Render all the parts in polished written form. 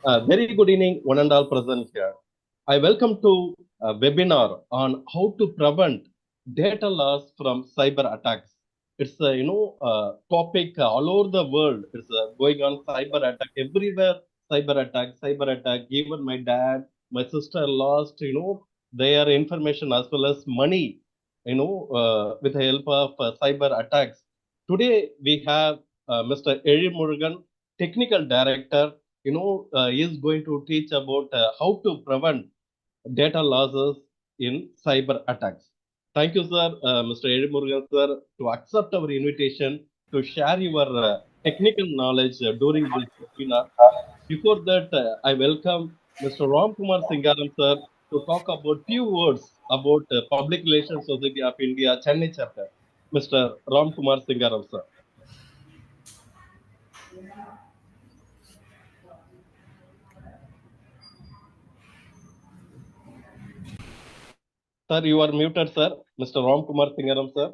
Very good evening, one and all present here. I welcome to a webinar on how to prevent data loss from cyber attacks. It's a topic all over the world. It's going on cyber attack everywhere. Cyber attack. Even my dad, my sister lost their information as well as money. With the help of cyber attacks. Today we have Mr. Eri Murugan, technical director is going to teach about how to prevent data losses in cyber attacks. Thank you, sir, Mr. Edi Murugan, sir, to accept our invitation to share your technical knowledge during this webinar. Before that, I welcome Mr. Ram Kumar Singaram, sir, to talk about few words about Public Relations Society of India, Chennai chapter. Mr. Ram Kumar Singaram, sir. Sir, you are muted, sir. Mr. Ram Kumar Singaram, sir.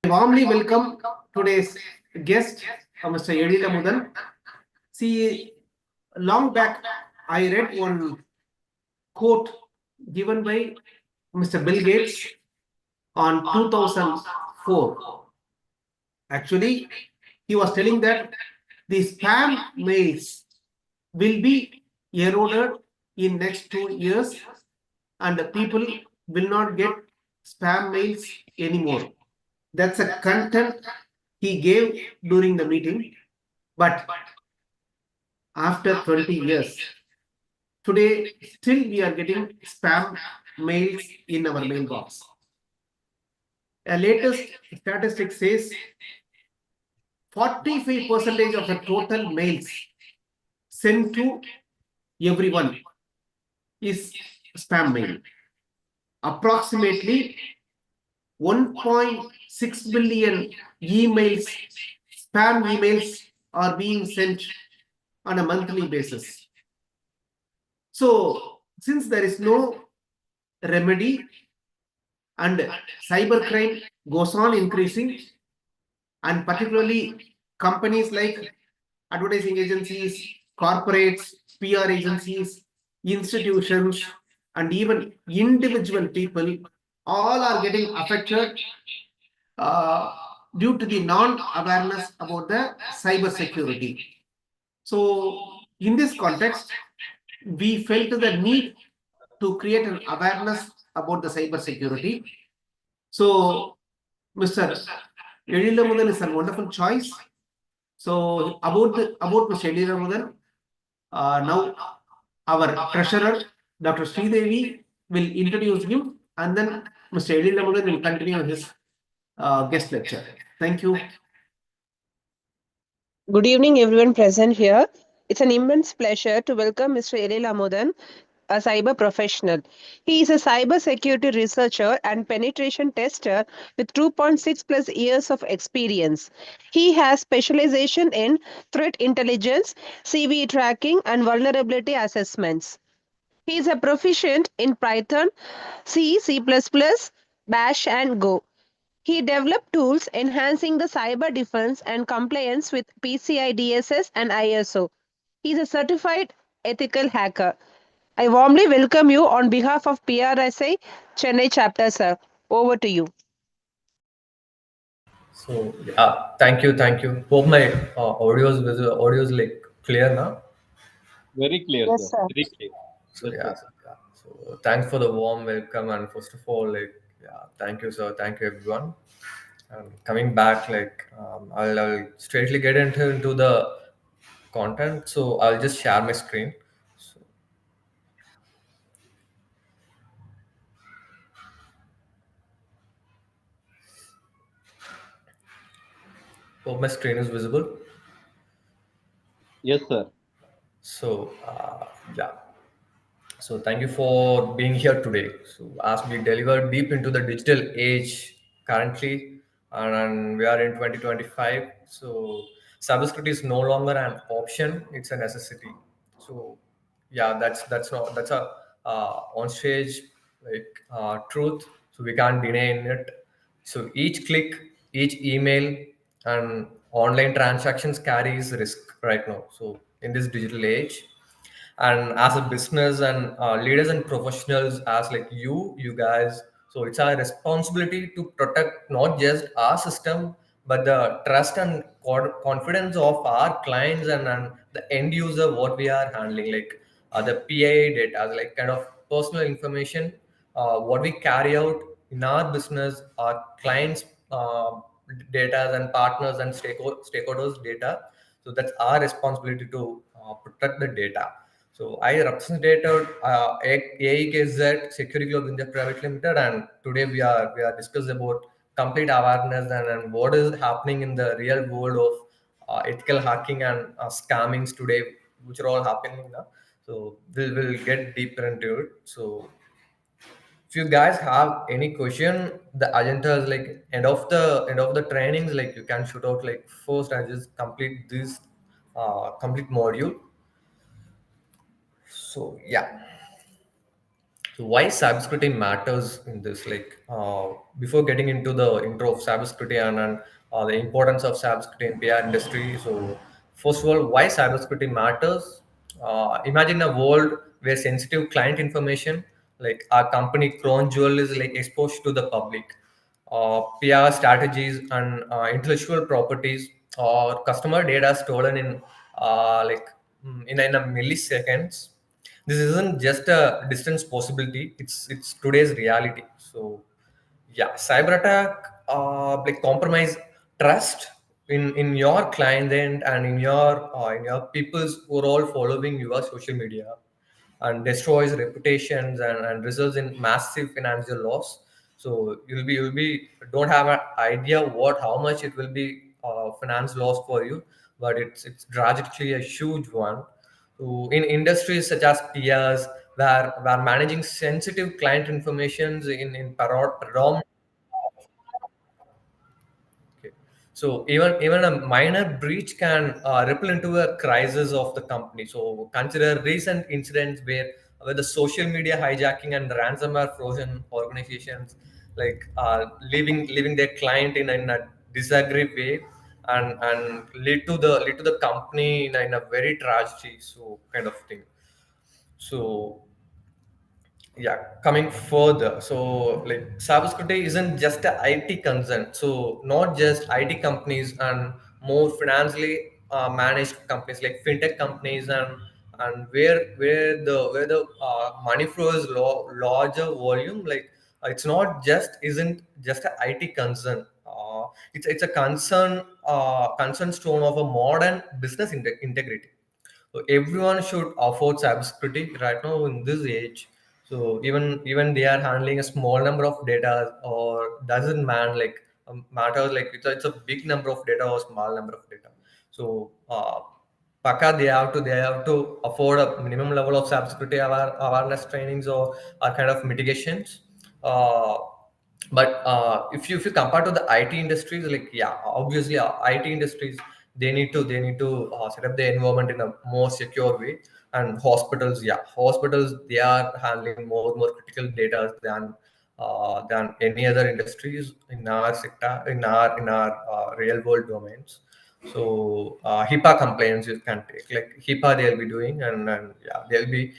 Warmly welcome today's guest, Mr. Edila Mudan. See, long back, I read one quote given by Mr. Bill Gates on 2004. Actually, he was telling that the spam mails will be eroded in next 2 years and the people will not get spam mails anymore. That's a content he gave during the meeting. But after 20 years, today still we are getting spam mails in our mailbox. A latest statistic says 45% of the total mails sent to everyone is spam mail. Approximately 1.6 billion emails, spam emails are being sent on a monthly basis. So, since there is no remedy and cybercrime goes on increasing, and particularly companies like advertising agencies, corporates, PR agencies, institutions, and even individual people all are getting affected due to the non-awareness about the cyber security. So, in this context, we felt the need to create an awareness about the cyber security. So, Mr. Edila Mudan is a wonderful choice. So, about Mr. Edila Mudan, now our treasurer, Dr. Sridevi, will introduce him, and then Mr. Edila Mudan will continue his guest lecture. Thank you. Good evening, everyone present here. It's an immense pleasure to welcome Mr. Elil Amudan, a cyber professional. He is a cyber security researcher and penetration tester with 2.6 plus years of experience. He has specialization in threat intelligence, CV tracking, and vulnerability assessments. He is a proficient in Python, C, C++, Bash, and Go. He developed tools enhancing the cyber defense and compliance with PCI DSS and ISO. He is a certified ethical hacker. I warmly welcome you on behalf of PRSI Chennai chapter, sir. Over to you. So yeah, thank you. Hope my audio is like clear now. Very clear, Yes, sir. sir. Very clear. So Yes, yeah, sir. yeah. So thanks for the warm welcome, and first of all, like yeah, thank you, sir. Thank you, everyone. And coming back, like I'll straightly get into the content. So I'll just share my screen. So, hope my screen is visible. Yes, sir. So yeah. So thank you for being here today. So as we deliver deep into the digital age currently, and we are in 2025, so cybersecurity is no longer an option; it's a necessity. So yeah, that's a on stage like truth. So we can't deny it. So each click, each email, and online transactions carries risk right now. So in this digital age, and as a business and leaders and professionals as like you guys, so it's our responsibility to protect not just our system but the trust and confidence of our clients and the end user what we are handling, like the PIA data, like kind of personal information what we carry out in our business, our clients data and partners and stakeholders data. So that's our responsibility to protect the data. So I represented AIKZ Security Globe India Private Limited, and today we are discussing about complete awareness and what is happening in the real world of ethical hacking and scammings today, which are all happening now. So we'll get deeper into it. So if you guys have any question, the agenda is like end of the trainings, like you can shoot out like first I just complete this complete module. So yeah. So why cybersecurity matters in this? Like before getting into the intro of cybersecurity and the importance of cybersecurity in PR industry. So first of all, why cybersecurity matters? Imagine a world where sensitive client information, like our company Crown Jewel, is like exposed to the public. PR strategies and intellectual properties or customer data stolen in in a milliseconds. This isn't just a distance possibility, it's today's reality. So yeah, cyber attack like compromise trust in your client end and in your people's who are all following your social media, and destroys reputations and results in massive financial loss. So you'll be don't have an idea what how much it will be finance loss for you, but it's drastically a huge one. So in industries such as PRs, where managing sensitive client informations in predominant. Okay. So even a minor breach can ripple into a crisis of the company. So consider recent incidents where the social media hijacking and ransomware frozen organizations, like leaving their client in a disagree way, and lead to the company in a very tragedy, so kind of thing. So yeah, coming further, so like cybersecurity isn't just a IT concern. So not just IT companies and more financially managed companies like fintech companies and where the money flows larger volume, like it's not just isn't just a IT concern. It's a concern stone of a modern business integrity. So everyone should afford cybersecurity right now in this age. So even they are handling a small number of data or doesn't man like matters, like it's a big number of data or small number of data. So Paka they have to afford a minimum level of cybersecurity awareness trainings or kind of mitigations. Uh, but if you compare to the IT industries, like yeah, obviously IT industries they need to set up the environment in a more secure way. And hospitals, yeah, hospitals they are handling more critical data than any other industries in our sector in our real world domains. So HIPAA compliance you can take, like HIPAA they'll be doing, and yeah, they'll be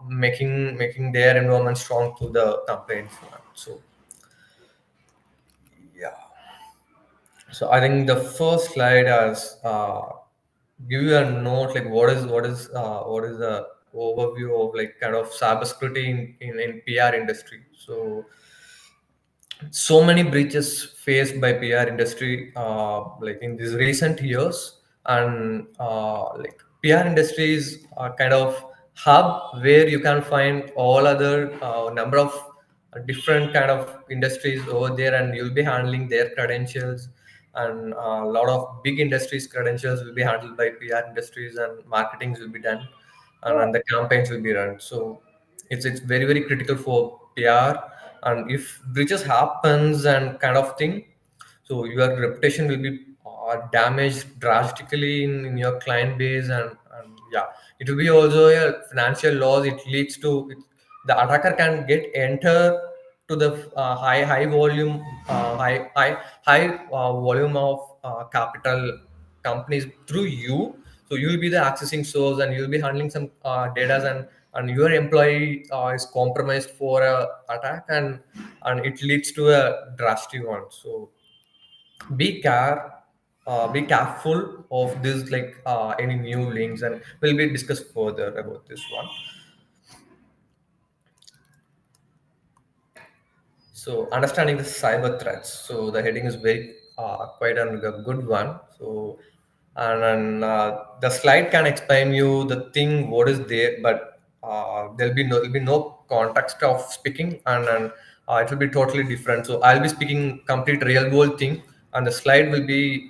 making their environment strong to the complaints. So yeah. So I think the first slide has give you a note like what is the overview of like kind of cybersecurity in PR industry. So many breaches faced by PR industry like in these recent years, and like PR industries are kind of hub where you can find all other number of different kind of industries over there, and you'll be handling their credentials, and a lot of big industries credentials will be handled by PR industries, and marketings will be done, and the campaigns will be run. So it's very critical for PR. And if breaches happens and kind of thing, so your reputation will be damaged drastically in your client base, and yeah, it will be also a financial loss. It leads to the attacker can get enter to the high volume volume of capital companies through you. So you'll be the accessing source, and you'll be handling some data, and your employee is compromised for a attack, and it leads to a drastic one. So be care be careful of this, like any new links, and we'll be discuss further about this one. So understanding the cyber threats. So the heading is very quite a good one. So the slide can explain you the thing what is there, but there'll be no context of speaking, and it will be totally different. So I'll be speaking complete real world thing, and the slide will be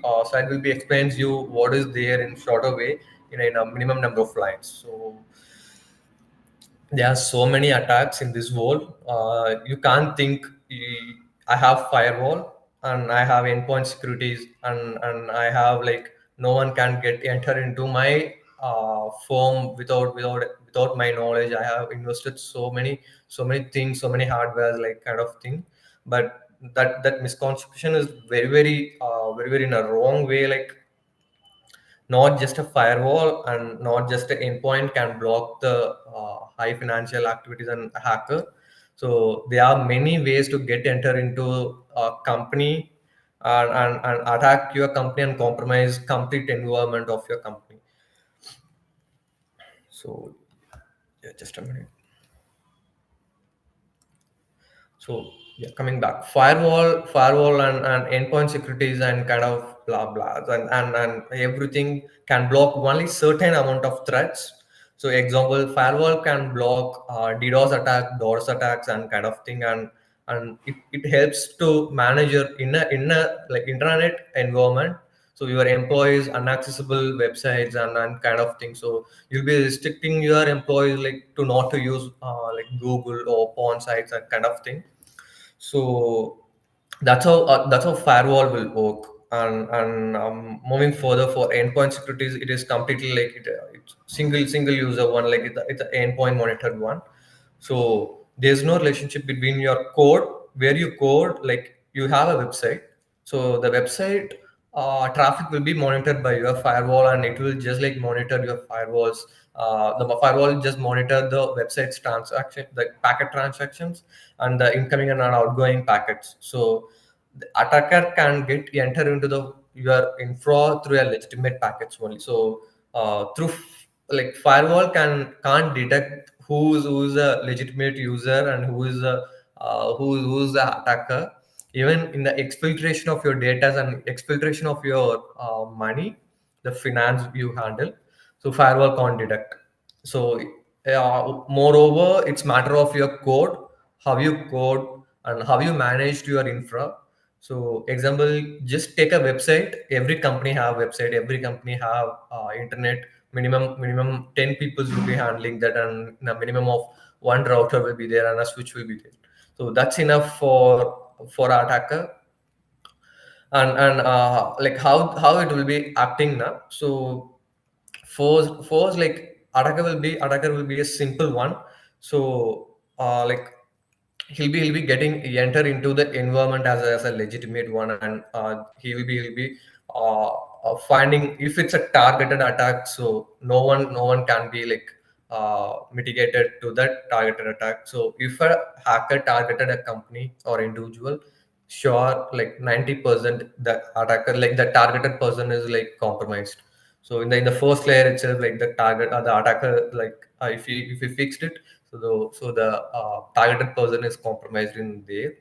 explains you what is there in shorter way, in a minimum number of lines. So there are so many attacks in this world. You can't think I have firewall and I have endpoint securities, and I have like no one can get enter into my firm without my knowledge. I have invested so many things, so many hardware, like kind of thing. But that misconception is very in a wrong way. Like, not just a firewall and not just an endpoint can block the high financial activities and hacker. So there are many ways to get enter into a company, and attack your company and compromise complete environment of your company. So yeah, just a minute. So yeah, coming back, firewall and endpoint securities and kind of blah blah, and everything can block only certain amount of threats. So example, firewall can block DDoS attack, DOS attacks, and kind of thing, and it helps to manage your inner like intranet environment. So your employees unaccessible websites and kind of thing. So you'll be restricting your employees like to not to use like Google or porn sites and kind of thing. So that's how firewall will work. And moving further for endpoint securities, it is completely like it's single user one, like it's an endpoint monitored one. So there's no relationship between your code, where you code, like you have a website. So the website traffic will be monitored by your firewall, and it will just like monitor your firewalls. The firewall just monitor the website's transaction, the packet transactions, and the incoming and outgoing packets. So the attacker can get enter into the your infra through a legitimate packets only. So like firewall can't detect who's a legitimate user and who's the attacker. Even in the exfiltration of your data and exfiltration of your money, the finance you handle, so firewall can't detect. So moreover, it's matter of your code, how you code and how you managed your infra. So example, just take a website. Every company have website, every company have internet. Minimum 10 people will be handling that, and a minimum of one router will be there and a switch will be there. So that's enough for attacker. And like how it will be acting now. So first like attacker will be a simple one. So like he'll be getting enter into the environment as a legitimate one, and he'll be finding if it's a targeted attack. So no one can be like mitigated to that targeted attack. So if a hacker targeted a company or individual, sure, like 90% the attacker, like the targeted person is like compromised. So in the first layer itself, like the target the attacker, like if he fixed it, so the targeted person is compromised in there.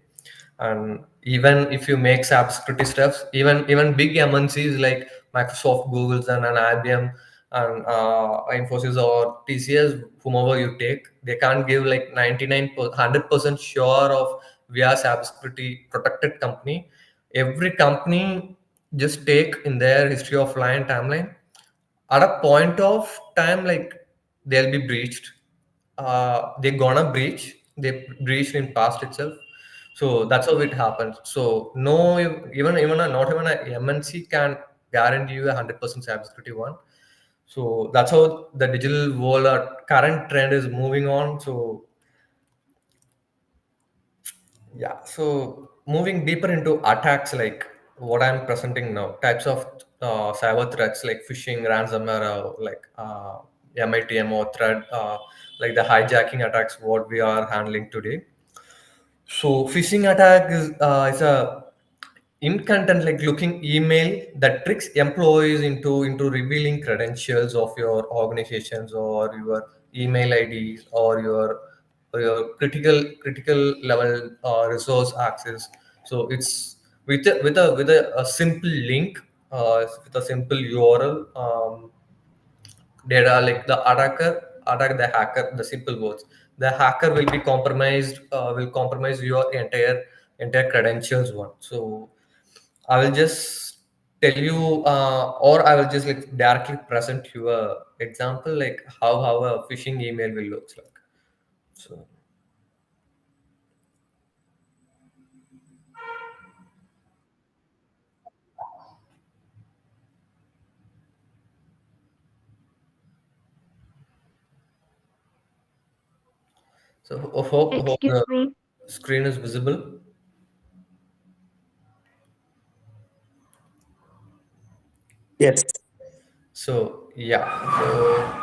And even if you make cybersecurity stuffs, even big MNCs like Microsoft, Google's, and IBM, and Infosys or TCS, whomever you take, they can't give like 100% sure of we are cybersecurity protected company. Every company just take in their history of line timeline, at a point of time, like they'll be breached. They're gonna breach. They breached in past itself. So that's how it happens. So no, not even a MNC can guarantee you 100% cybersecurity one. So that's how the digital world current trend is moving on. So Yeah, so moving deeper into attacks like what I'm presenting now, types of cyber threats like phishing, ransomware, MITM or threat, like the hijacking attacks, what we are handling today. So phishing attack is a in-content like looking email that tricks employees into revealing credentials of your organizations or your email IDs or your critical level resource access. So it's with a simple link, with a simple URL. There are like the attack the hacker, the simple words, the hacker will be compromised, will compromise your entire credentials one. So I will just tell you, or I will just like directly present you a example like how a phishing email will look like. So hope Excuse the me. screen is visible. Yes. So yeah, so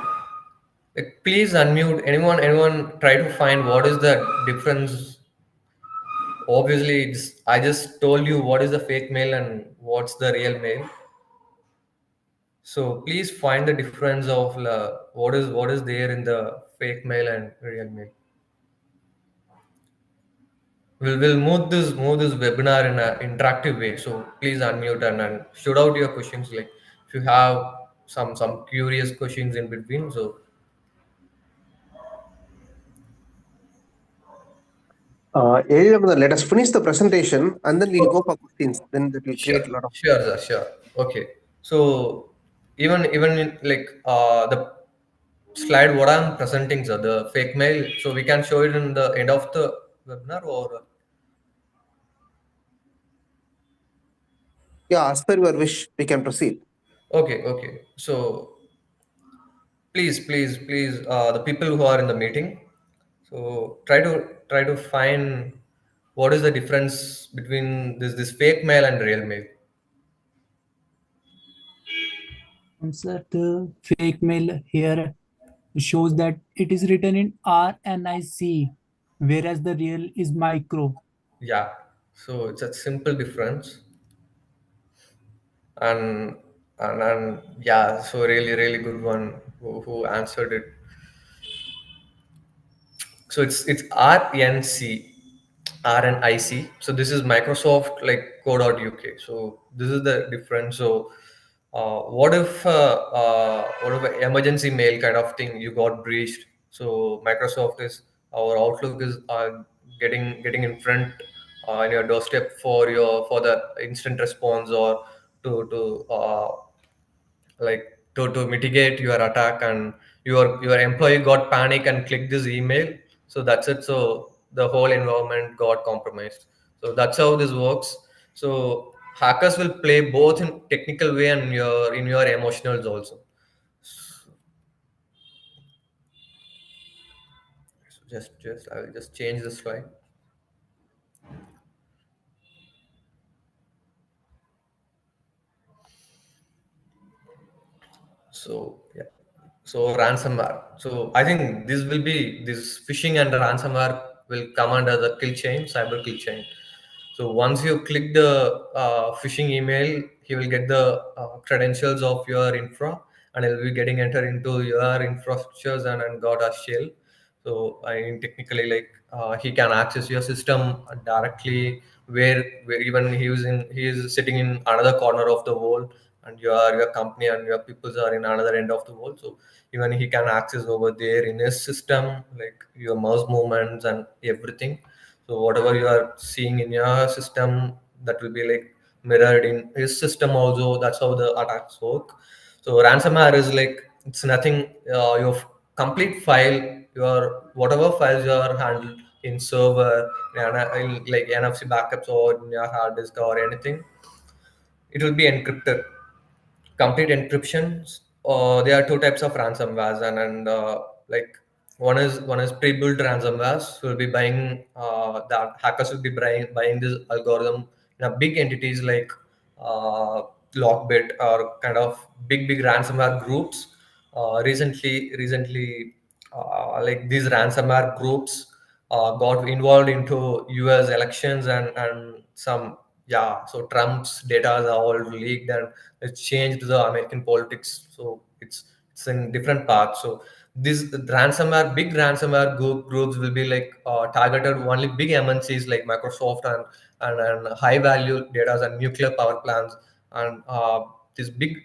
like, please unmute anyone try to find what is the difference. Obviously I just told you what is the fake mail and what's the real mail. So please find the difference of what is there in the fake mail and real mail. We'll move this webinar in an interactive way. So please unmute and shoot out your questions. Like if you have some curious questions in between. So Let us finish the presentation and then we'll go for questions. Then that will sure, create a lot of. sure, sir, sure. Okay. So even in, like the slide what I'm presenting, sir, the fake mail. So we can show it in the end of the webinar or. Yeah, as per your wish, we can proceed. Okay, okay. So please, the people who are in the meeting, so try to find what is the difference between this fake mail and real mail. Sir, the fake mail here shows that it is written in RNIC, whereas the real is micro. Yeah. So it's a simple difference, and and yeah. So really good one who answered it. So it's RNIC. So this is Microsoft like co.uk. So this is the difference. So what if an emergency mail kind of thing you got breached? So Microsoft is our Outlook is getting in front in your doorstep for the instant response or to like to mitigate your attack, and your employee got panic and clicked this email. So that's it. So the whole environment got compromised. So that's how this works. So hackers will play both in technical way and in your emotionals also. So just I will just change the slide. So yeah. So ransomware. So I think this phishing and ransomware will come under the kill chain, cyber kill chain. So once you click the phishing email, he will get the credentials of your infra, and he'll be getting entered into your infrastructures and got a shell. So I mean, technically, like he can access your system directly, where even he is sitting in another corner of the world, and your company and your peoples are in another end of the world. So even he can access over there in his system, like your mouse movements and everything. So whatever you are seeing in your system, that will be like mirrored in his system also. That's how the attacks work. So ransomware is like it's nothing. Your complete file, your whatever files you are handled in server, in like NFC backups or in your hard disk or anything, it will be encrypted. Complete encryption. There are two types of ransomwares, and like one is pre-built ransomwares. Will be buying that hackers will be buying this algorithm in a big entities like uh, Lockbit or kind of big ransomware groups. Recently, like these ransomware groups got involved into U.S. elections and some, yeah. So Trump's data are all leaked and it's changed the American politics. So it's in different paths. So these big ransomware groups will be like targeted only big MNCs like Microsoft and high value data and nuclear power plants and these big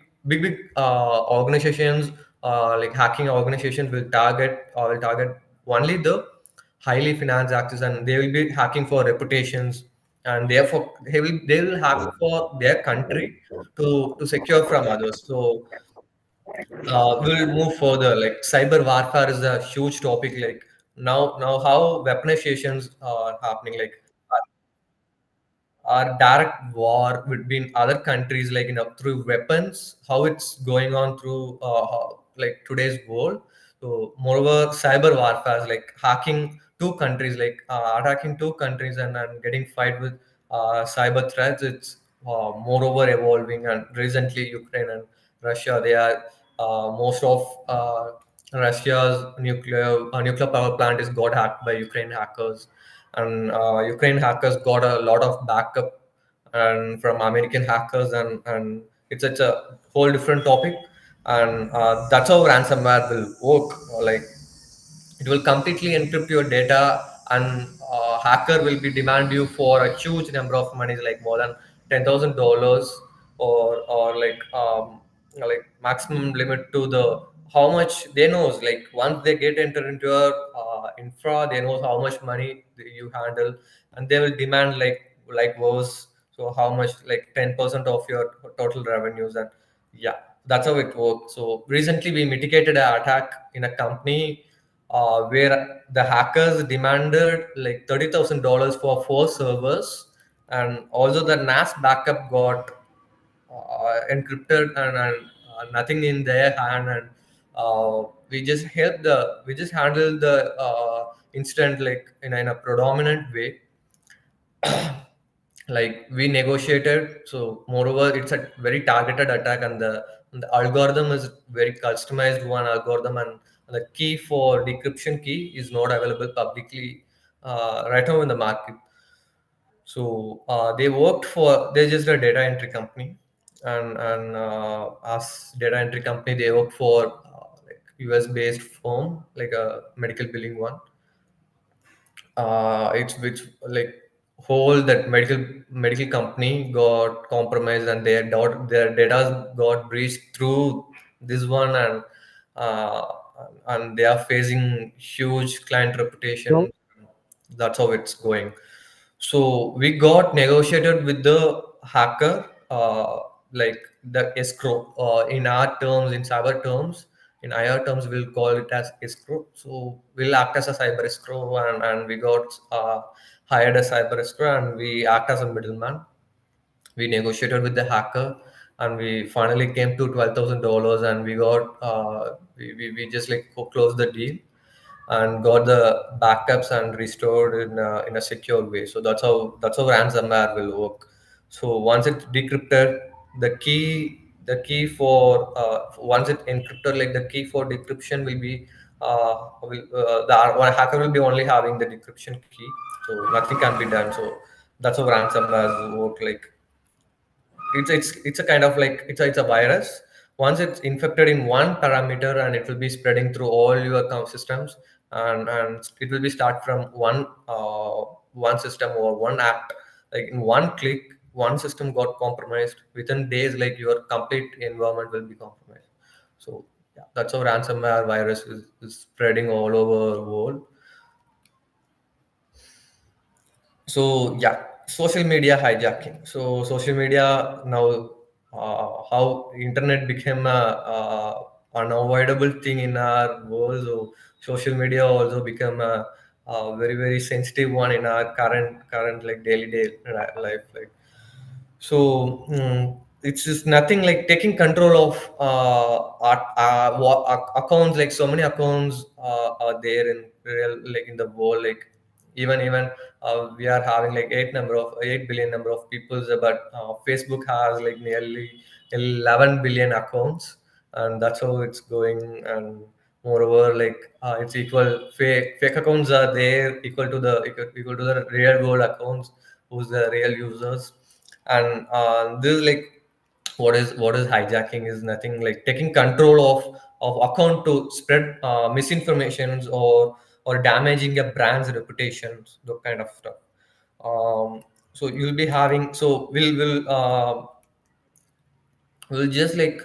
organizations like hacking organizations will target only the highly financed access, and they will be hacking for reputations, and therefore they will hack for their country to secure from others. So we'll move further. Like cyber warfare is a huge topic. Like now how weaponizations are happening. Like our direct war between other countries, like through weapons, how it's going on through like today's world. So moreover, cyber warfare is like hacking two countries, like attacking two countries and getting fight with cyber threats. It's moreover evolving, and recently Ukraine and Russia, they are most of Russia's nuclear power plant is got hacked by Ukraine hackers, and Ukraine hackers got a lot of backup and from American hackers, and it's a whole different topic, and that's how ransomware will work. Like it will completely encrypt your data, and hacker will be demand you for a huge number of money, like more than $10,000, or like maximum limit to the how much they knows. Like once they get entered into your infra, they know how much money you handle, and they will demand like was so how much, like 10% of your total revenues. And yeah, that's how it works. So recently we mitigated an attack in a company where the hackers demanded like $30,000 for 4 servers, and also the NAS backup got encrypted, and nothing in their hand, and we just handled the incident like in a predominant way. Like we negotiated. So moreover, it's a very targeted attack, and the algorithm is very customized one algorithm, and the key for decryption key is not available publicly right now in the market. So they're just a data entry company, and as data entry company, they work for like US based firm, like a medical billing one. It's which like whole that medical company got compromised, and their data got breached through this one, uh, and they are facing huge client reputation. That's how it's going. So we got negotiated with the hacker, like the escrow. In our terms, in cyber terms, in IR terms, we'll call it as escrow. So we'll act as a cyber escrow, and we got hired a cyber escrow, and we act as a middleman. We negotiated with the hacker, and we finally came to $12,000, and we just like closed the deal and got the backups and restored in a secure way. So that's how ransomware will work. So once it's decrypted, the key for once it's encrypted, like the key for decryption will be the one hacker will be only having the decryption key, so nothing can be done. So that's how ransomware will work. Like it's a kind of like it's a virus. Once it's infected in one parameter, and it will be spreading through all your account systems, and it will be start from one system or one app. Like in one click, one system got compromised. Within days, like your complete environment will be compromised. So yeah, that's how ransomware virus is spreading all over the world. So yeah, social media hijacking. So social media now, how internet became a unavoidable thing in our world. So social media also become a very sensitive one in our current like daily day life. Like so, it's just nothing like taking control of accounts. Like so many accounts are there in real, like in the world. Like even we are having like 8 billion number of people, but Facebook has like nearly 11 billion accounts, and that's how it's going. And moreover, like it's equal, fake accounts are there equal to equal to the real world accounts, who's the real users. And this is like what is hijacking is nothing like taking control of account to spread misinformations or damaging a brand's reputations, the kind of stuff. So you'll be having, so we'll just like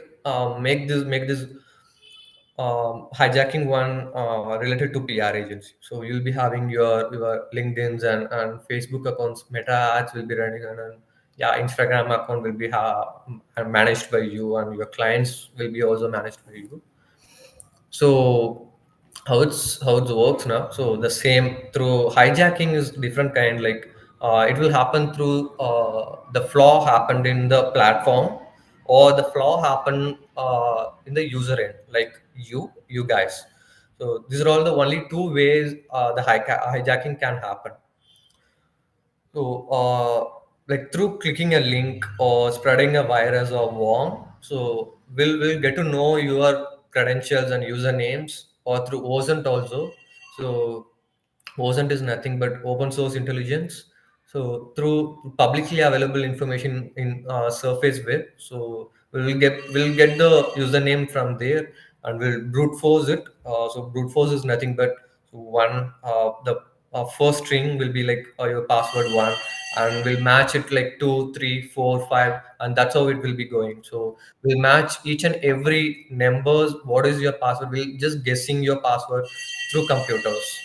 make this hijacking one related to PR agency. So you'll be having your LinkedIn's and Facebook accounts, Meta ads will be running on, and yeah, Instagram account will be managed by you, and your clients will be also managed by you. So how it works now, so the same through hijacking is different kind. Like it will happen through the flaw happened in the platform, or the flaw happened in the user end, like you guys. So these are all the only two ways the hijacking can happen. So, like through clicking a link or spreading a virus or worm, so we'll get to know your credentials and usernames, or through OSINT also. So OSINT is nothing but open source intelligence. So through publicly available information in Surface Web, so we'll get the username from there, and we'll brute force it. So brute force is nothing but one the first string will be like your password one, and we'll match it like 2, 3, 4, 5, and that's how it will be going. So we'll match each and every numbers. What is your password? We'll just guessing your password through computers.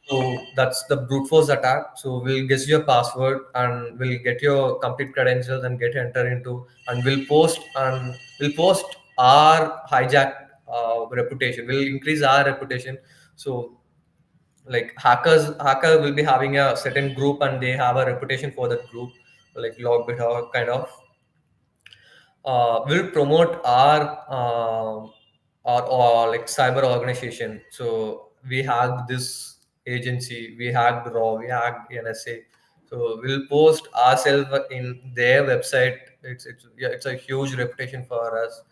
So that's the brute force attack. So we'll guess your password, and we'll get your complete credentials and get enter into, and we'll post our hijack reputation. We'll increase our reputation. So like hacker will be having a certain group, and they have a reputation for that group, like Logbit or kind of will promote our like cyber organization. So we hacked this agency, we hacked Raw, we hacked NSA. So we'll post ourselves in their website. It's a huge reputation for us,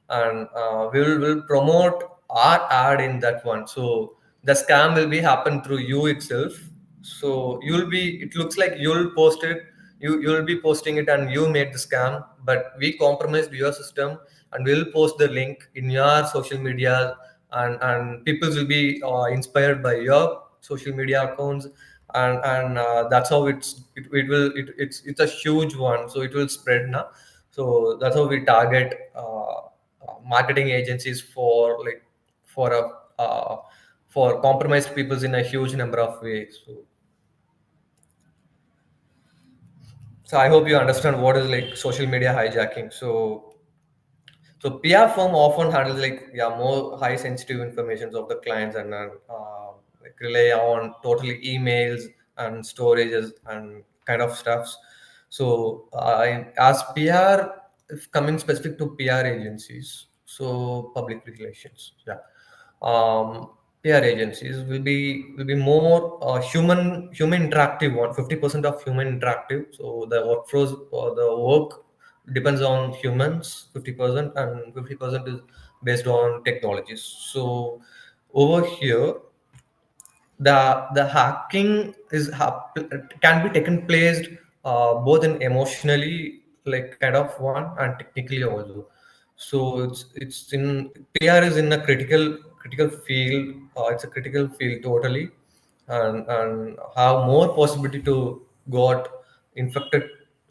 and we'll promote our ad in that one. So the scam will be happen through you itself. So it looks like you'll post it, you'll be posting it, and you made the scam, but we compromised your system, and we'll post the link in your social media, and people will be inspired by your social media accounts, and that's how it's a huge one, so it will spread now. So that's how we target marketing agencies for a for compromised peoples in a huge number of ways. So I hope you understand what is like social media hijacking. So PR firm often handles like, yeah, more high sensitive informations of the clients, and like rely on totally emails and storages and kind of stuffs. So as PR, if coming specific to PR agencies, so public relations, yeah, PR agencies will be more human interactive one. 50% of human interactive. So the workflows or the work depends on humans 50%, and 50% is based on technologies. So over here, the hacking can be taken place both in emotionally, like kind of one, and technically also. So it's in PR is in a critical field. It's a critical field totally, and have more possibility to got infected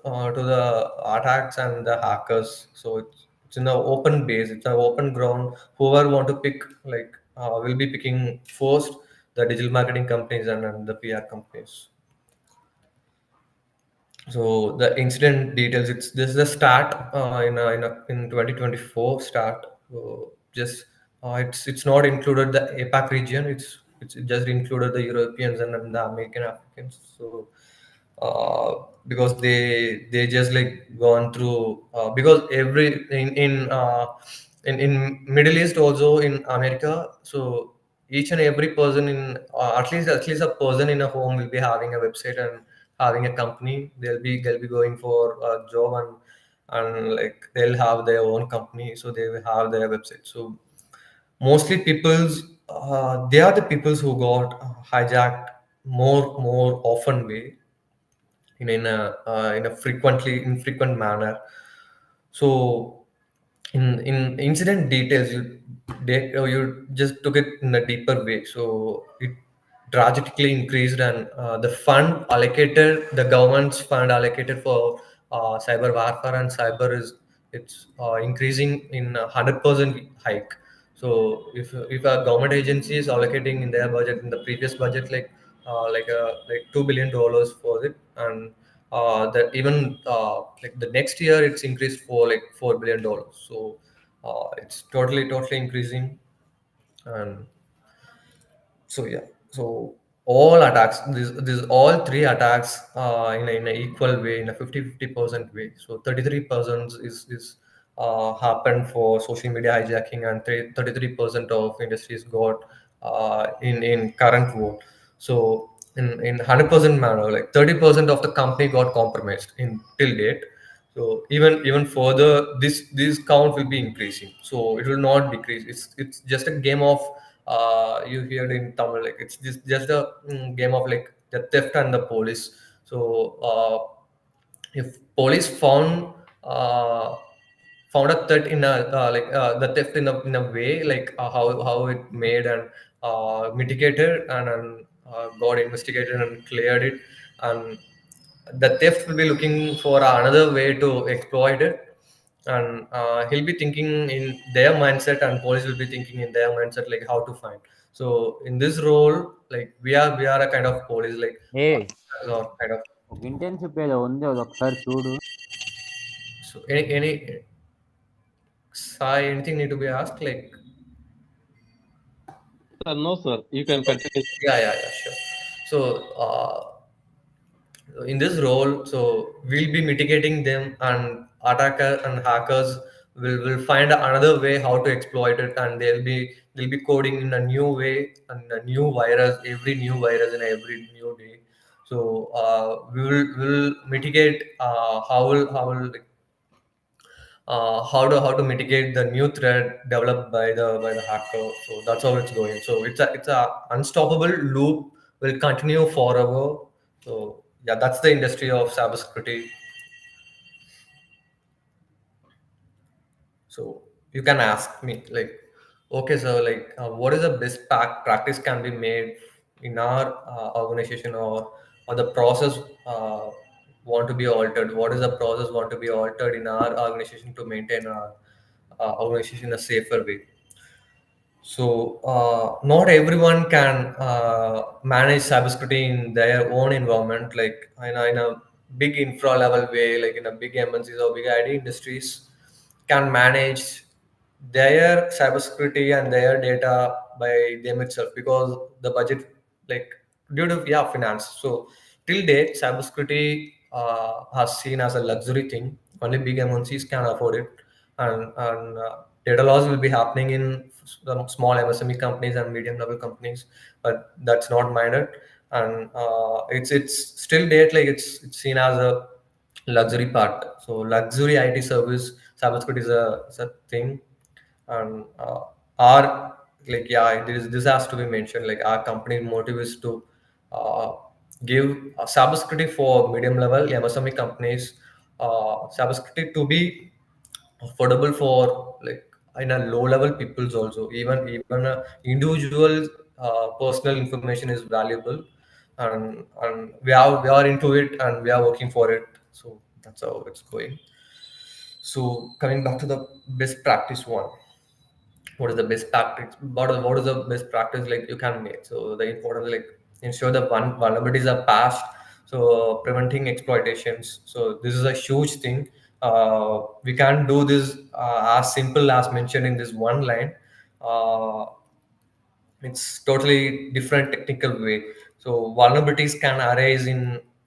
to the attacks and the hackers. So it's in an open base, it's an open ground. Whoever want to pick, like will be picking first, the digital marketing companies and the PR companies. So the incident details, it's this is the start in 2024 start. So just it's not included the APAC region. It's just included the Europeans and the American Africans. So because they just like gone through because every in Middle East, also in America. So each and every person in at least a person in a home will be having a website and having a company. They'll be going for a job, and like they'll have their own company, so they will have their website. So mostly people's they are the peoples who got hijacked more often way, in a frequently infrequent manner. So in incident details, you just took it in a deeper way. So it drastically increased, and the government's fund allocated for cyber warfare and cyber is it's increasing in 100% hike. So if a government agency is allocating in their budget, in the previous budget, like $2 billion for it, and that even like the next year it's increased for like $4 billion. So it's totally increasing. And so yeah, so all attacks, this all three attacks in a equal way, in a 50% way. So 33% is happened for social media hijacking, and 33% of industries got in current war. So in 100% manner, like 30% of the company got compromised in till date. So even further, this count will be increasing. So it will not decrease. It's just a game of you heard in Tamil, like it's just a game of like the theft and the police. So if police uh, found a theft in a the theft in a way, like how it made and mitigated, and got investigated and cleared it, and the theft will be looking for another way to exploit it, and he'll be thinking in their mindset, and police will be thinking in their mindset like how to find. So in this role, like we are a kind of police, like A or kind of. ఒక internship ఏదో ఉంది అది ఒకసారి చూడు. So any Sai, anything need to be asked, like? Sir, no, sir. You can continue. Yeah, sure. So in this role, so we'll be mitigating them, and attacker and hackers will find another way how to exploit it, and they'll be coding in a new way, and a new virus, every new virus in every new day. So we will mitigate how to mitigate the new threat developed by the hacker. So that's how it's going. So it's a unstoppable loop, will continue forever. So yeah, that's the industry of cybersecurity. So you can ask me like, okay, so like, what is the best practice can be made in our organization, or the process want to be altered? What is the process want to be altered in our organization to maintain our organization in a safer way? So not everyone can manage cybersecurity in their own environment, like in a big infra level way, like in a big MNCs or big ID industries can manage their cybersecurity and their data by them itself, because the budget, like due to finance. So till date, cybersecurity has seen as a luxury thing. Only big MNCs can afford it, and data loss will be happening in some small MSME companies and medium level companies, but that's not minded. And it's still date, like it's seen as a luxury part. So luxury IT service cybersecurity is a thing. And our, like, this has to be mentioned, like our company motive is to uh, give cybersecurity for medium level MSME companies, cybersecurity to be affordable for like in a low level peoples also. Even individual personal information is valuable, and we are into it, and we are working for it. So that's how it's going. So coming back to the best practice one, what is the best practice? What is the best practice like you can make? So the important, like, ensure the vulnerabilities are patched, so preventing exploitations. So this is a huge thing. We can't do this as simple as mentioned in this one line. Uh, it's totally different technical way. So vulnerabilities can arise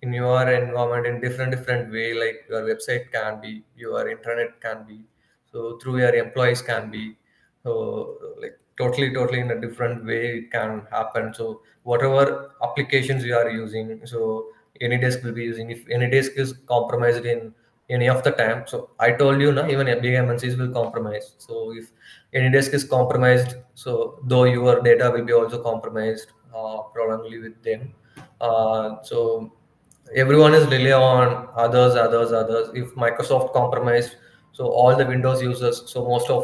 in your environment in different way, like your website can be, your internet can be, so through your employees can be, so like totally in a different way it can happen. So whatever applications you are using, so AnyDesk will be using. If AnyDesk is compromised in any of the time, so I told you now, even big MNCs will compromise. So if AnyDesk is compromised, so though your data will be also compromised probably with them. So everyone is rely on others. If Microsoft compromised, so all the Windows users, so most of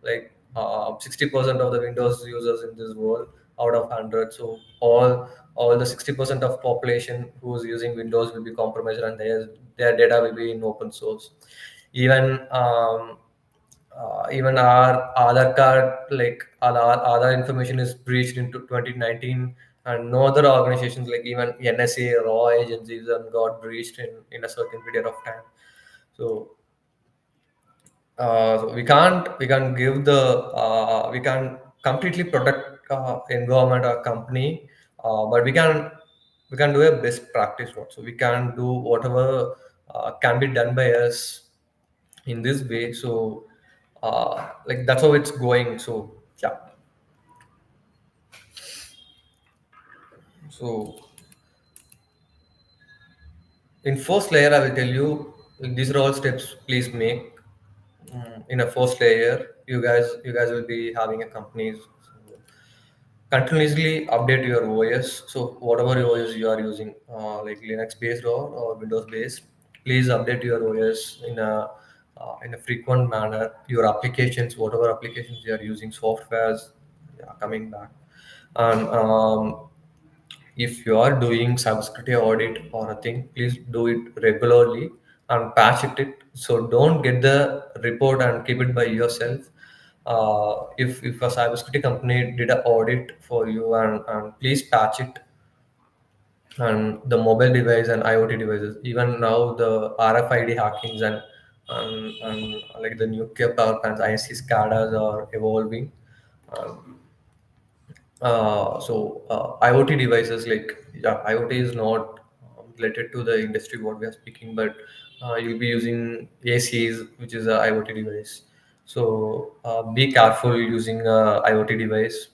like 60% of the Windows users in this world out of 100, so all the 60% of population who's using Windows will be compromised, and their data will be in open source. Even even our Aadhaar card, like our Aadhaar information is breached into 2019, and no other organizations like even NSA, raw agencies, and got breached in a certain period of time. So so we can't give the we can completely protect environment or company, but we can do a best practice work. So we can do whatever can be done by us in this way. So like that's how it's going. So yeah. So in first layer, I will tell you these are all steps. Please make in a first layer. You guys will be having a companies. So continuously update your OS. So whatever OS you are using, like Linux based or Windows based, please update your OS in a frequent manner. Your applications, whatever applications you are using, softwares, yeah, coming back. And if you are doing cybersecurity audit or a thing, please do it regularly and patch it. So don't get the report and keep it by yourself. If a cybersecurity company did an audit for you, and please patch it. And the mobile device and IoT devices, even now the RFID hackings and like the nuclear power plants, IC SCADAs are evolving. Um, IoT devices, like, yeah, IoT is not related to the industry what we are speaking, but you'll be using ACs, which is a IoT device. So be careful using a IoT device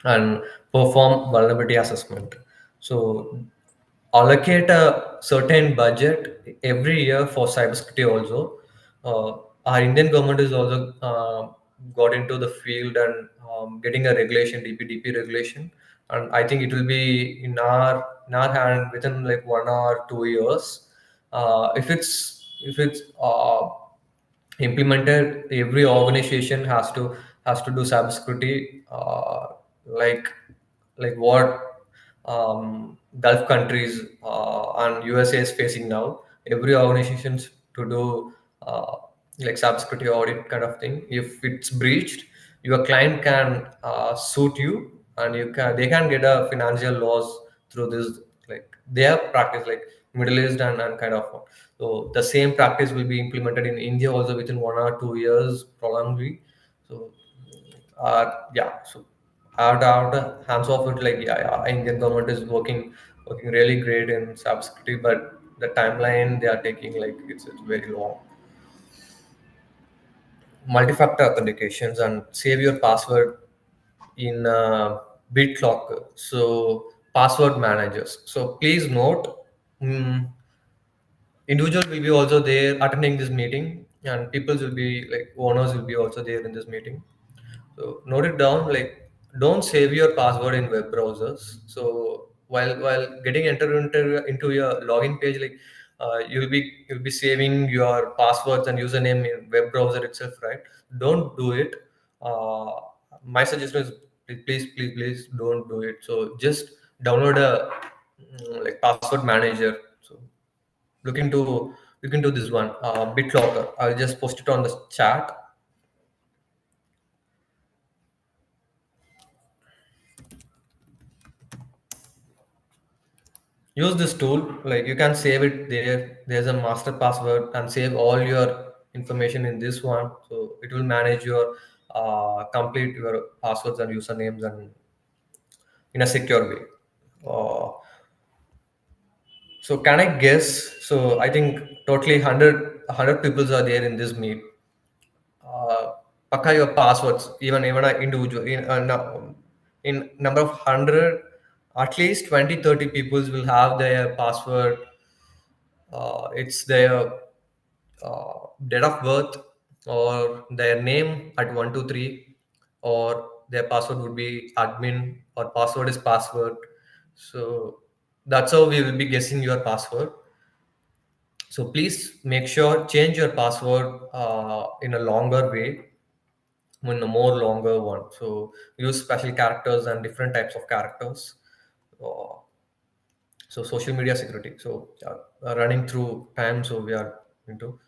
and perform vulnerability assessment. So allocate a certain budget every year for cybersecurity also. Our Indian government is also got into the field and getting a regulation, DPDP regulation, and I think it will be in our hand within like 1 or 2 years. If it's implemented, every organization has to do cybersecurity, like what Gulf countries and USA is facing now. Every organizations to do like cybersecurity audit kind of thing. If it's breached, your client can suit you, and they can get a financial loss through this. Like they have practice like Middle East and kind of. So the same practice will be implemented in India also within 1 or 2 years, probably. So yeah. So I have to hands off it. Like, yeah, Indian government is working really great in cybersecurity, but the timeline they are taking, like, it's very long. Multi-factor authentications and save your password in BitLocker. So password managers. So please note, mm, individual will be also there attending this meeting, and people will be like owners will be also there in this meeting. So note it down, like don't save your password in web browsers. So while getting entered into your login page, like you'll be saving your passwords and username in web browser itself, right? Don't do it. Uh, my suggestion is please don't do it. So just download a like password manager. So look into look into this one, BitLocker. I'll just post it on the chat. Use this tool, like you can save it there. There's a master password and save all your information in this one, so it will manage your complete your passwords and usernames and in a secure way. uh, So can I guess? So I think totally 100 people are there in this meet. Pakka your passwords, even an individual in number of 100, at least 20-30 people will have their password. It's their date of birth or their name at 123, or their password would be admin or password is password. So that's how we will be guessing your password. So please make sure change your password in a longer way, in a more longer one. So use special characters and different types of characters. Uh, so social media security. So running through time, so we are into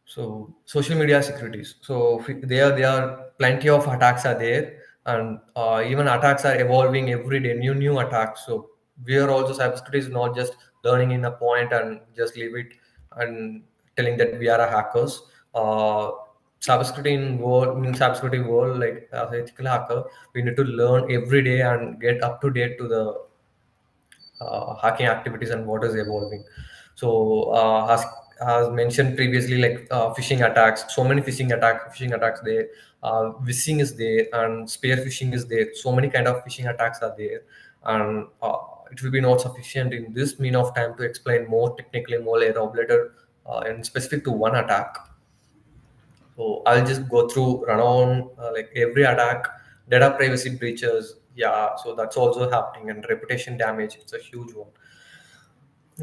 so social media securities. So there are plenty of attacks are there, and even attacks are evolving every day. New attacks. So we are also cybersecurity is not just learning in a point and just leave it and telling that we are a hackers. Uh, cybersecurity world, like as an ethical hacker, we need to learn every day and get up to date to the hacking activities and what is evolving. So has mentioned previously, like phishing attacks, so many phishing attacks there. Phishing is there, and spear phishing is there. So many kind of phishing attacks are there, and it will be not sufficient in this mean of time to explain more technically, more elaborated and specific to one attack. So I'll just go through run on like every attack, data privacy breaches. Yeah, so that's also happening, and reputation damage. It's a huge one.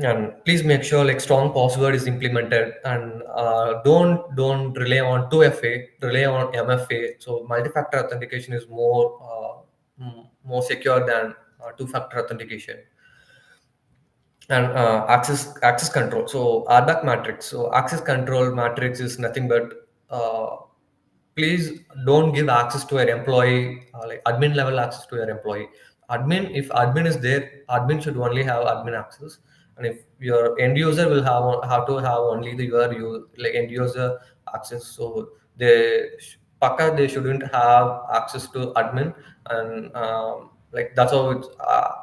And please make sure like strong password is implemented, and don't rely on 2FA, rely on MFA. So multi-factor authentication is more secure than two-factor authentication. And access control, so RBAC matrix. So access control matrix is nothing but please don't give access to your employee, like admin level access to your employee. Admin, if admin is there, admin should only have admin access, and if your end user will have to have only the like end user access. So they shouldn't have access to admin, and like that's how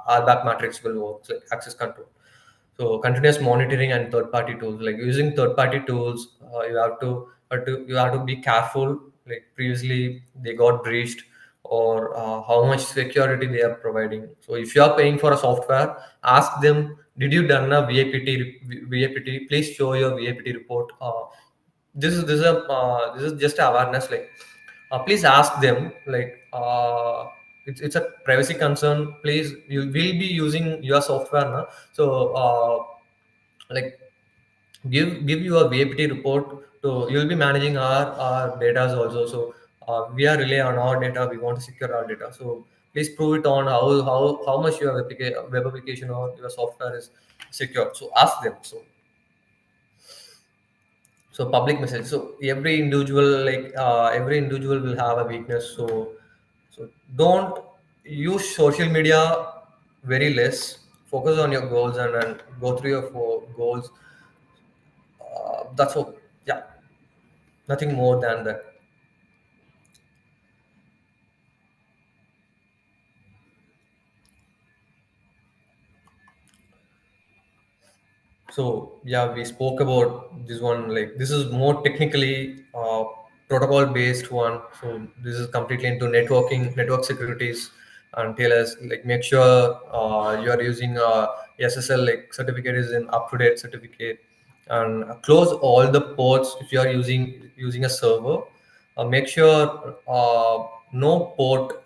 RBAC matrix will work, like access control. So continuous monitoring and third-party tools, like using third-party tools, you have to be careful. Like previously, they got breached, or how much security they are providing. So if you are paying for a software, ask them, did you done a VAPT? Please show your VAPT report. This is just awareness. Like please ask them, like it's a privacy concern. Please, you will be using your software now. So like give you a VAPT report. So you'll be managing our data also. So we are rely on our data. We want to secure our data. So please prove it on how much your web application or your software is secure. So ask them. So public message. So every individual will have a weakness. So don't use social media very less. Focus on your goals, and go through your four goals. That's all. Yeah, nothing more than that. So yeah, we spoke about this one. Like this is more technically protocol based one. So this is completely into network securities, and tell us like make sure you are using SSL, like certificate is an up to date certificate, and close all the ports if you are using a server. Make sure no port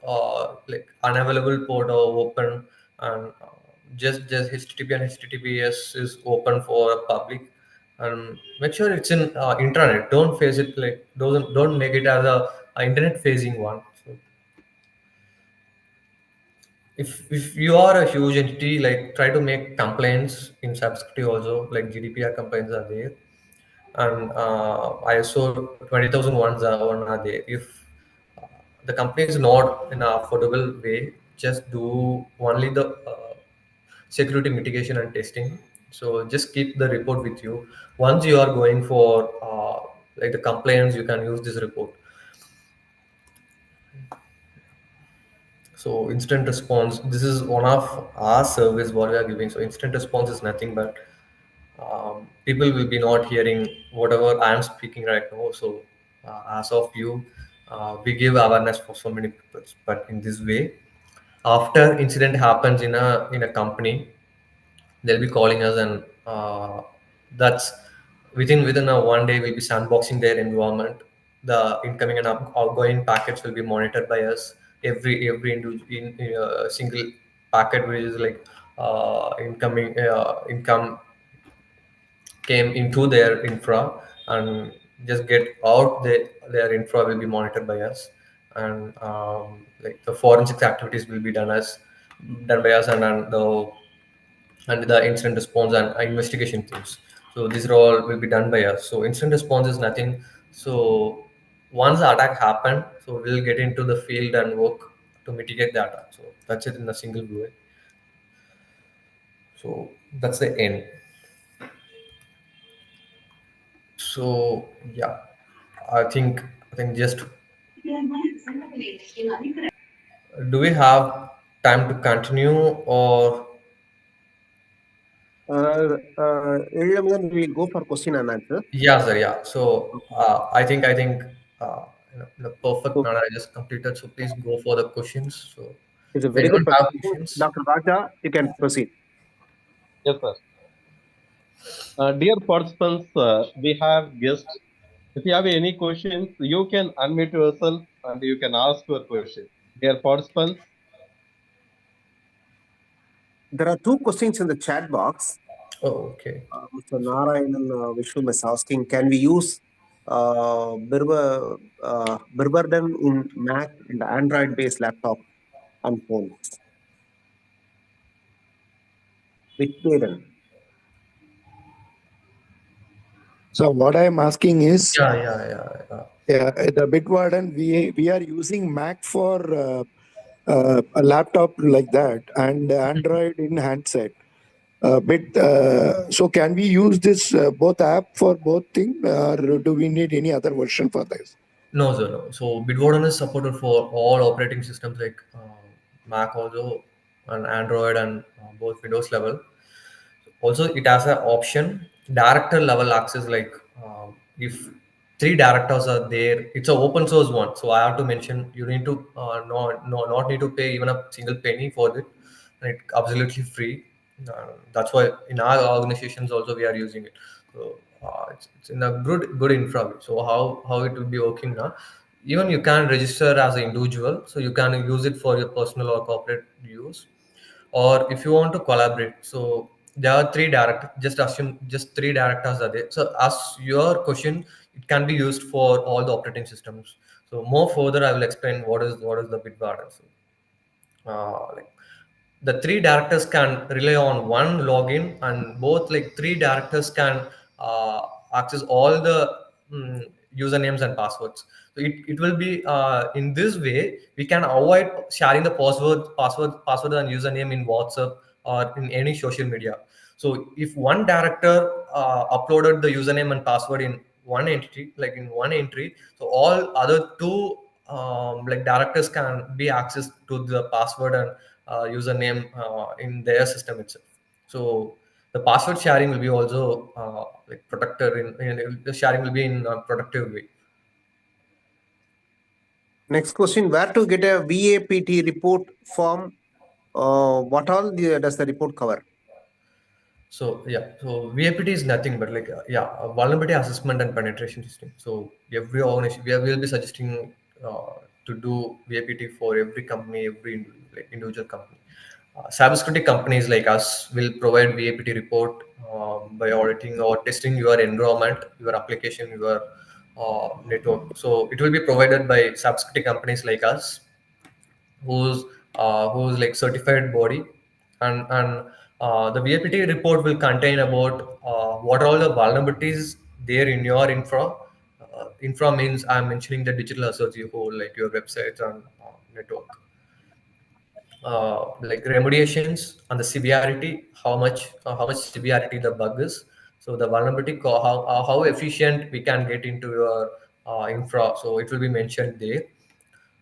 like unavailable port or open, and just HTTP and HTTPS is open for public, and make sure it's in intranet. Don't face it like don't make it as a internet facing one. So if you are a huge entity, like try to make complaints in cybersecurity also, like GDPR complaints are there, and ISO 20001 one are there. If the company is not in an affordable way, just do only the security mitigation and testing. So just keep the report with you. Once you are going for like the complaints, you can use this report. So instant response, this is one of our service what we are giving. So instant response is nothing but people will be not hearing whatever I am speaking right now. So as of you, we give awareness for so many people. But in this way, after incident happens in a company, they'll be calling us, and that's within a one day we'll be sandboxing their environment. The incoming and outgoing packets will be monitored by us. Every in a single packet which is like incoming income came into their infra and just get out, their infra will be monitored by us. And like the forensic activities will be done by us, and the incident response and investigation teams. So these are all will be done by us. So incident response is nothing. So once the attack happened, so we'll get into the field and work to mitigate the attack. So that's it in a single way. So that's the end. So yeah, I think just, do we have time to continue or? Then we will go for question and answer. Yeah, sir. Yeah. So I think in a perfect So manner I just completed. So please go for the questions. So it's a if very good anyone have presentation. questions, Dr. Raja, you can proceed. Yes, sir. Dear participants, we have guests. If you have any questions, you can unmute yourself and you can ask your question. Dear participants, There are two questions in the chat box. oh, okay. Mr. Narayanan Vishnu is asking, can we use Birbirden in Mac and Android-based laptop and phones? Birbirden. So what I am asking is, Yeah. the Bitwarden, we are using Mac for a laptop like that and Android in handset. So can we use this both app for both thing, or do we need any other version for this? No, sir. No. So Bitwarden is supported for all operating systems like Mac also, and Android, and both Windows level. Also it has an option director level access, like if three directors are there, it's an open source one. So I have to mention, you need to not need to pay even a single penny for it, and it's absolutely free. That's why in our organizations also we are using it. So it's in a good infra. So how it will be working now, even you can register as an individual, so you can use it for your personal or corporate use, or if you want to collaborate. So there are three directors, just assume just three directors are there. So as your question, it can be used for all the operating systems. So more further I will explain what is the Bitwarden. So like the three directors can rely on one login, and both like three directors can access all the usernames and passwords. So it will be in this way we can avoid sharing the password and username in WhatsApp or in any social media. So if one director uploaded the username and password in one entity, like in one entry, so all other two like directors can be accessed to the password and username in their system itself. So the password sharing will be also like protected the sharing will be in a productive way. Next question, where to get a VAPT report form? What all does the report cover? So yeah, so VAPT is nothing but like a vulnerability assessment and penetration testing. So every organization will be suggesting to do VAPT for every company, every like individual company. Cybersecurity companies like us will provide VAPT report by auditing or testing your environment, your application, your network. So it will be provided by cybersecurity companies like us, who's like certified body, and the VAPT report will contain about what are all the vulnerabilities there in your infra. Infra means I'm mentioning the digital assets you hold, like your websites and network. Like remediations and the severity, how much severity the bug is. So the vulnerability, how efficient we can get into your infra. So it will be mentioned there.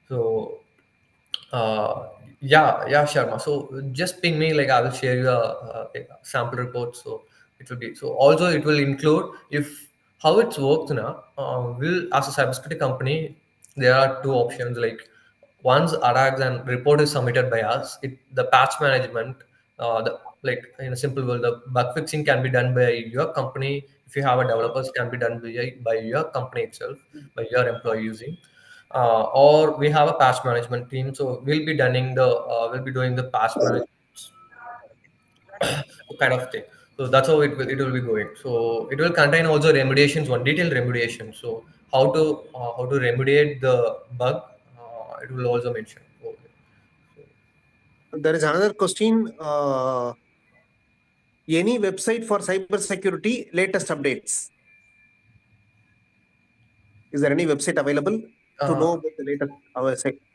So yeah, Sharma. So just ping me, like I will share you a sample report. So it will be. So also it will include if how it's worked now. Will as a cybersecurity company, there are two options. Like once attacks and report is submitted by us, the patch management, the like in a simple word, the bug fixing can be done by your company. If you have a developers, can be done by your company itself, by your employee using. Or we have a patch management team, so we'll be doing the patch management kind of thing. So that's how it will be going. So it will contain also remediations, one detailed remediation. So how to remediate the bug, it will also mention. There is another question. Any website for cybersecurity latest updates? Is there any website available to know about the latest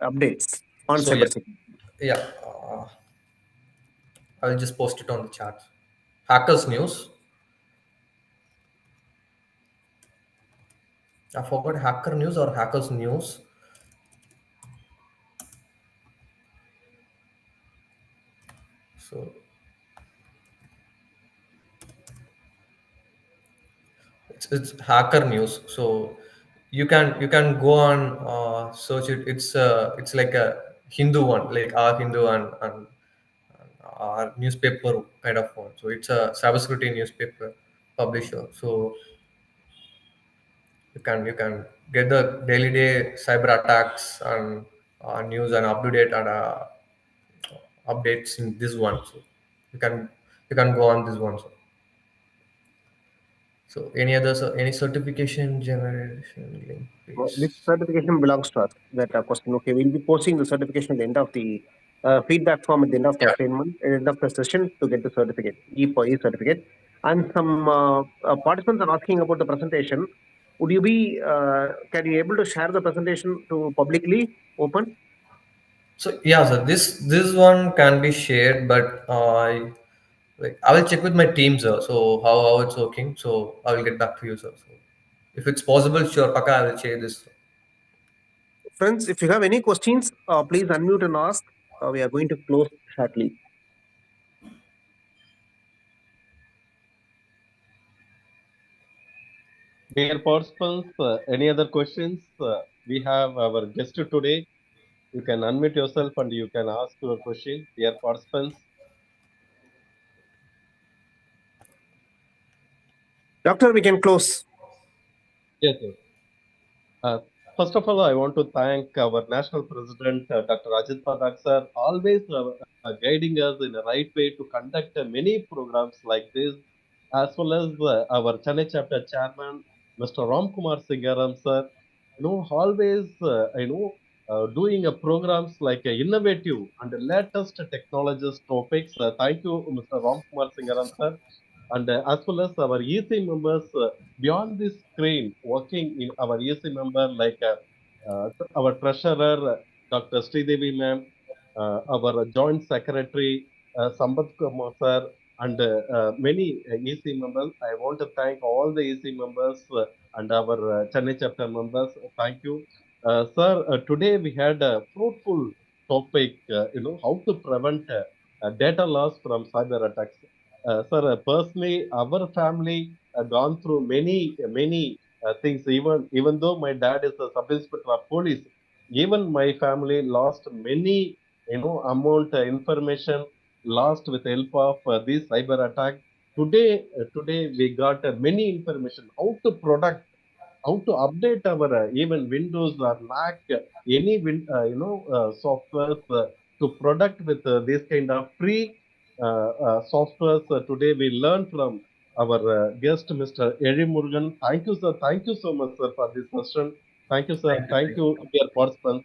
updates on So yeah, cybersecurity? yeah. I'll just post it on the chat. Hackers News. I forgot Hacker News or Hackers News. So it's Hacker News. So you can go on search it. It's like a Hindu one, like our Hindu and our newspaper kind of one. So it's a cybersecurity newspaper publisher. So you can get the daily day cyber attacks and news and update and updates in this one. So you can go on this one. So any certification generation link, This please. certification belongs to us. That question. Okay, we'll be posting the certification at the end of the feedback form at the end of the assignment, at the end of the session to get the certificate, e-certificate. And some participants are asking about the presentation. Would you be can you able to share the presentation to publicly open? So yeah, so this one can be shared, but I will check with my team, sir. So how it's working. So I will get back to you, sir. So if it's possible, sure, Paka, I will share this. Friends, if you have any questions, please unmute and ask. We are going to close shortly. Dear participants, any other questions? We have our guest today. You can unmute yourself and you can ask your question. Dear participants. Doctor, we can close. Yes, sir. First of all, I want to thank our National President, Dr. Ajit Padak sir, always guiding us in the right way to conduct many programs like this, as well as our Chennai chapter chairman, Mr. Ram Kumar Singaram sir, always, doing programs like innovative and latest technologies topics. Thank you, Mr. Ram Kumar Singaram sir, and as well as our EC members beyond this screen, working in our EC member like our treasurer, Dr. Sridevi ma'am, our joint secretary, Sambat Kumar sir, and many EC members. I want to thank all the EC members and our Chennai chapter members. Thank you. Sir, today we had a fruitful topic, how to prevent data loss from cyber attacks. Sir, personally, our family gone through many things. Even though my dad is a sub-inspector of police, even my family lost many, amount information lost with help of this cyber attack. Today we got many information how to protect, how to update our even Windows or Mac, any softwares to product with this kind of free softwares. Today we learn from our guest, Mr. Eri Murugan. Thank you, sir. Thank you so much, sir, for this session. Thank you, sir. Thank you. Thank you, dear participants.